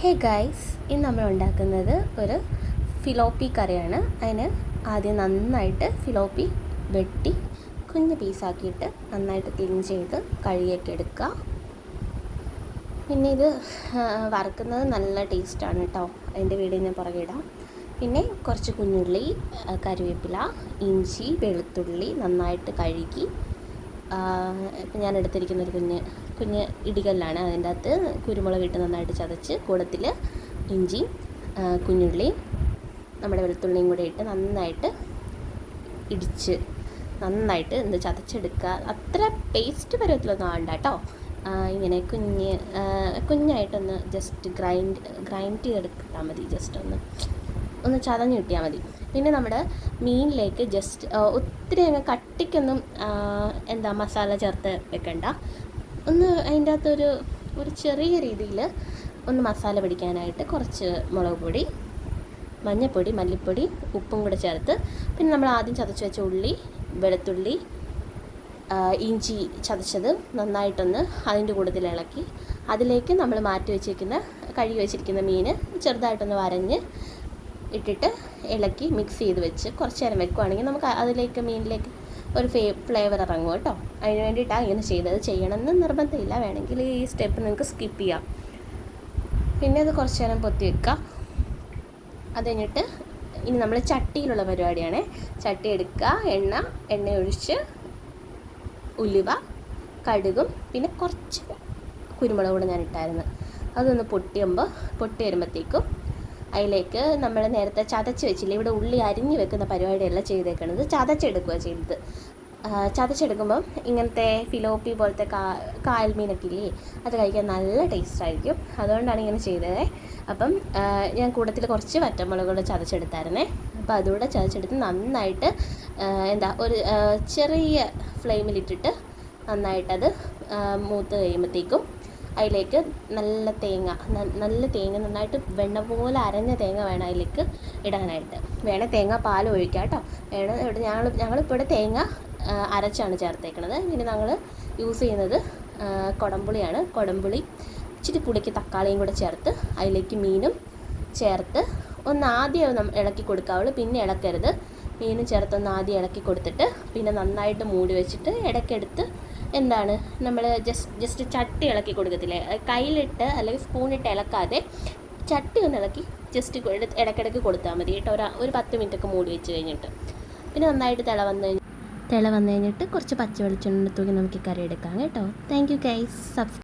Hey guys, ഇന്ന് നമ്മൾ ഉണ്ടാക്കുന്നത് ഒരു ഫിലോപ്പി കറിയാണ്. അതിന് ആദ്യം നന്നായിട്ട് ഫിലോപ്പി വെട്ടി കുഞ്ഞ് പീസാക്കിയിട്ട് നന്നായിട്ട് ക്ലീൻ ചെയ്ത് കഴുകിയൊക്കെ എടുക്കുക. പിന്നെ ഇത് വറുക്കുന്നത് നല്ല ടേസ്റ്റാണ് കേട്ടോ. അതിൻ്റെ വീഡിയോ ഞാൻ പുറകെ ഇടാം. പിന്നെ കുറച്ച് കുഞ്ഞുള്ളി, കറിവേപ്പില, ഇഞ്ചി, വെളുത്തുള്ളി നന്നായിട്ട് കഴുകി. ഇപ്പം ഞാൻ എടുത്തിരിക്കുന്ന ഒരു കുഞ്ഞ് ഇടികല്ലാണ്. അതിൻ്റെ അകത്ത് കുരുമുളക് ഇട്ട് നന്നായിട്ട് ചതച്ച് കൂടത്തിൽ ഇഞ്ചി, കുഞ്ഞുള്ളി, നമ്മുടെ വെളുത്തുള്ളിയും കൂടെ ഇട്ട് നന്നായിട്ട് ഇടിച്ച് നന്നായിട്ട് ചതച്ചെടുക്കുക. അത്ര പേസ്റ്റ് പരുവത്തിലൊന്നും ആവണ്ട കേട്ടോ. ഇങ്ങനെ കുഞ്ഞായിട്ടൊന്ന് ജസ്റ്റ് ഗ്രൈൻഡ് ചെയ്തെടുത്താൽ മതി. ജസ്റ്റ് ഒന്ന് ചതഞ്ഞ് കിട്ടിയാൽ മതി. പിന്നെ നമ്മുടെ മീനിലേക്ക് ജസ്റ്റ് ഒത്തിരി അങ്ങ് കട്ടിക്കൊന്നും മസാല ചേർത്ത് വെക്കണ്ട. അതിൻ്റെ അകത്തൊരു ചെറിയ രീതിയിൽ ഒന്ന് മസാല പിടിക്കാനായിട്ട് കുറച്ച് മുളക് പൊടി, മഞ്ഞൾപ്പൊടി, മല്ലിപ്പൊടി, ഉപ്പും കൂടെ ചേർത്ത്, പിന്നെ നമ്മൾ ആദ്യം ചതച്ച് വെച്ച ഉള്ളി, വെളുത്തുള്ളി, ഇഞ്ചി ചതച്ചത് നന്നായിട്ടൊന്ന് അതിൻ്റെ കൂട്ടത്തിൽ ഇളക്കി അതിലേക്ക് നമ്മൾ കഴുകി വെച്ചിരിക്കുന്ന മീൻ ചെറുതായിട്ടൊന്ന് വരഞ്ഞ് ഇട്ടിട്ട് ഇളക്കി മിക്സ് ചെയ്ത് വെച്ച് കുറച്ച് നേരം വെക്കുകയാണെങ്കിൽ നമുക്ക് മീനിലേക്ക് ഒരു ഫ്ലേവർ ഇറങ്ങും കേട്ടോ. അതിന് വേണ്ടിയിട്ടാണ് ഇങ്ങനെ ചെയ്തത്. ചെയ്യണമെന്ന് നിർബന്ധമില്ല, വേണമെങ്കിൽ ഈ സ്റ്റെപ്പ് നിങ്ങൾക്ക് സ്കിപ്പ് ചെയ്യാം. പിന്നെ അത് കുറച്ച് നേരം പൊത്തി വെക്കുക. അത് കഴിഞ്ഞിട്ട് ഇനി നമ്മൾ ചട്ടിയിലുള്ള പരിപാടിയാണ്. ചട്ടി എടുക്കുക, എണ്ണ ഒഴിച്ച് ഉലുവ, കടുകും പിന്നെ കുറച്ച് കുരുമുളക് കൂടെ ഞാൻ ഇട്ടായിരുന്നു. അതൊന്ന് പൊട്ടി വരുമ്പോഴത്തേക്കും അതിലേക്ക് നമ്മൾ നേരത്തെ ചതച്ച് വെച്ചില്ലേ, ഇവിടെ ഉള്ളി അരിഞ്ഞ് വെക്കുന്ന പരിപാടിയല്ല ചെയ്തേക്കണത്, ചതച്ചെടുക്കുക ചെയ്തത്. ചതച്ചെടുക്കുമ്പം ഇങ്ങനത്തെ ഫിലോപ്പി പോലത്തെ കായൽ മീനൊക്കെ ഇല്ലേ, അത് കഴിക്കാൻ നല്ല ടേസ്റ്റായിരിക്കും. അതുകൊണ്ടാണ് ഇങ്ങനെ ചെയ്തത്. അപ്പം ഞാൻ കൂട്ടത്തിൽ കുറച്ച് വറ്റമുളകുകൾ ചതച്ചെടുത്തായിരുന്നേ. അപ്പോൾ അതുകൂടെ ചതച്ചെടുത്ത് നന്നായിട്ട് ഒരു ചെറിയ ഫ്ലെയിമിലിട്ടിട്ട് നന്നായിട്ടത് മൂത്ത് കഴിയുമ്പോഴത്തേക്കും അതിലേക്ക് നല്ല തേങ്ങ നന്നായിട്ട് വെണ്ണ പോലെ അരഞ്ഞ തേങ്ങ വേണം അതിലേക്ക് ഇടാനായിട്ട്. വേണേൽ തേങ്ങ പാൽ ഒഴിക്കാം കേട്ടോ. ഞങ്ങളിപ്പോൾ ഇവിടെ തേങ്ങ അരച്ചാണ് ചേർത്തേക്കണത്. പിന്നെ ഞങ്ങൾ യൂസ് ചെയ്യുന്നത് കുടംപുളിയാണ്. കുടംപുളി ഇച്ചിരി പുളിക്ക് തക്കാളിയും കൂടെ ചേർത്ത് അതിലേക്ക് മീനും ചേർത്ത് ആദ്യം ഇളക്കി കൊടുക്കാവുള്ളൂ, പിന്നെ ഇളക്കരുത്. മീനും ചേർത്തൊന്ന് ആദ്യം ഇളക്കി കൊടുത്തിട്ട് പിന്നെ നന്നായിട്ട് മൂടി വെച്ചിട്ട് ഇടയ്ക്കെടുത്ത് നമ്മൾ ജസ്റ്റ് ചട്ടി ഇളക്കി കൊടുക്കത്തില്ലേ, കയ്യിലിട്ട് അല്ലെങ്കിൽ സ്പൂണിട്ട് ഇളക്കാതെ ചട്ടി ഒന്ന് ഇളക്കി ജസ്റ്റ് ഇടയ്ക്കിടയ്ക്ക് കൊടുത്താൽ മതി കേട്ടോ. ഒരു 10 മിനിറ്റൊക്കെ മൂടി വെച്ച് കഴിഞ്ഞിട്ട് പിന്നെ നന്നായിട്ട് തിള വന്നു കഴിഞ്ഞിട്ട് കുറച്ച് പച്ച വെളിച്ചെണ്ണ തൂക്കി നമുക്ക് കറി എടുക്കാം കേട്ടോ. Thank you guys.